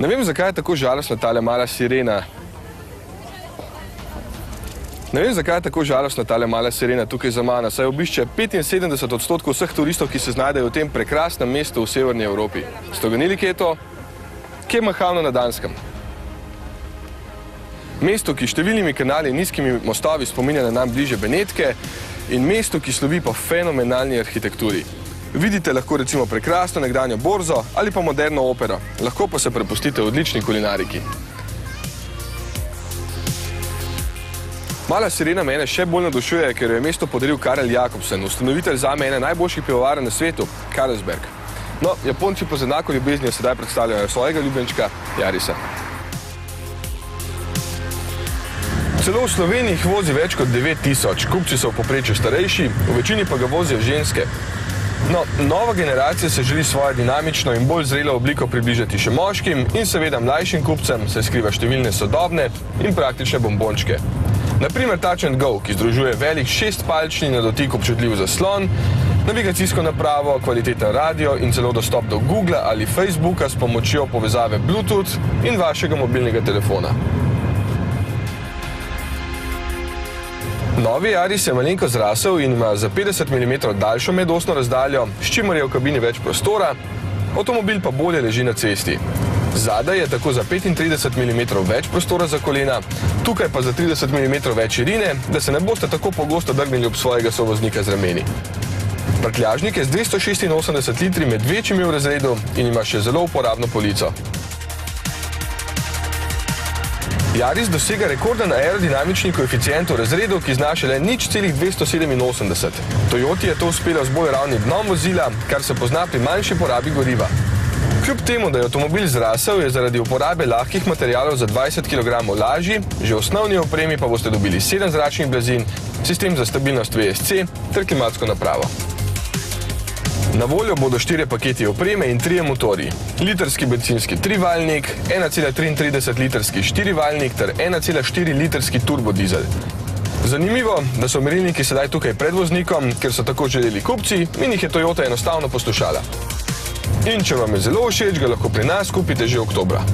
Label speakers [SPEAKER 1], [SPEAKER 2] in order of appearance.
[SPEAKER 1] Ne vem, zakaj je tako žalostna tale mala sirena. Tukaj za mano, saj obišče 75% vseh turistov, ki se znajdejo v tem prekrasnem mestu v severni Evropi. Ste omenili, kje je to? Kemehavno na Danskem. Mesto, ki številnimi kanali in nizkimi mostovi spominja na nam bliže Benetke in mesto, ki slovi po fenomenalni arhitekturi. Vidite lahko recimo prekrasno nekdanjo borzo ali pa moderno opero. Lahko pa se prepustite odlični kulinariki. Mala sirena mene še bolj navdušuje, ker jo je mesto podaril Karel Jakobsen, ustanovitelj zame ene najboljših pivovarn na svetu, Carlsberg. No, Japonci po z enako ljubeznijo sedaj predstavljajo svojega ljubljenčka, Yarisa. Celo v Sloveniji jih vozi več kot 9000, kupci so v povprečju starejši, v večini pa ga vozijo ženske. No, nova generacija se želi svojo dinamično in bolj zrelo obliko približati še moškim in seveda mlajšim kupcem se skriva številne sodobne in praktične bombončke. Naprimer Touch & Go, ki združuje velik 6-palčni na dotik občutljiv zaslon, navigacijsko napravo, kvaliteten radio in celo dostop do Google ali Facebooka s pomočjo povezave Bluetooth in vašega mobilnega telefona. Novi Yaris je malenko zrasel in ima za 50 mm daljšo medosno razdaljo, s čimer je v kabini več prostora, avtomobil pa bolje leži na cesti. Zadaj je tako za 35 mm več prostora za kolena, tukaj pa za 30 mm več širine, da se ne boste tako pogosto drgnili ob svojega sovoznika z rameni. Prtljažnik je z 286 litri med večjimi v razredu in ima še zelo uporabno polico. Yaris dosega rekorden aerodinamični koeficient v razredu, ki znaša le 0,287. Toyoti je to uspelo z bolj ravnim dnom vozila, kar se pozna pri manjši porabi goriva. Kljub temu, da je avtomobil zrasel, je zaradi uporabe lahkih materialov za 20 kg lažji, že v osnovni opremi pa boste dobili 7 zračnih blazin, sistem za stabilnost VSC ter klimatsko napravo. Na voljo bodo 4 paketi opreme in 3 motorji. Litrski bencinski 3-valjnik, 1,33 litrski 4-valjnik ter 1,4 litrski turbodizel. Zanimivo, da so merilniki sedaj tukaj pred voznikom, ker so tako želeli kupci in jih je Toyota enostavno poslušala. In če vam je zelo všeč, ga lahko pri nas kupite že oktobra.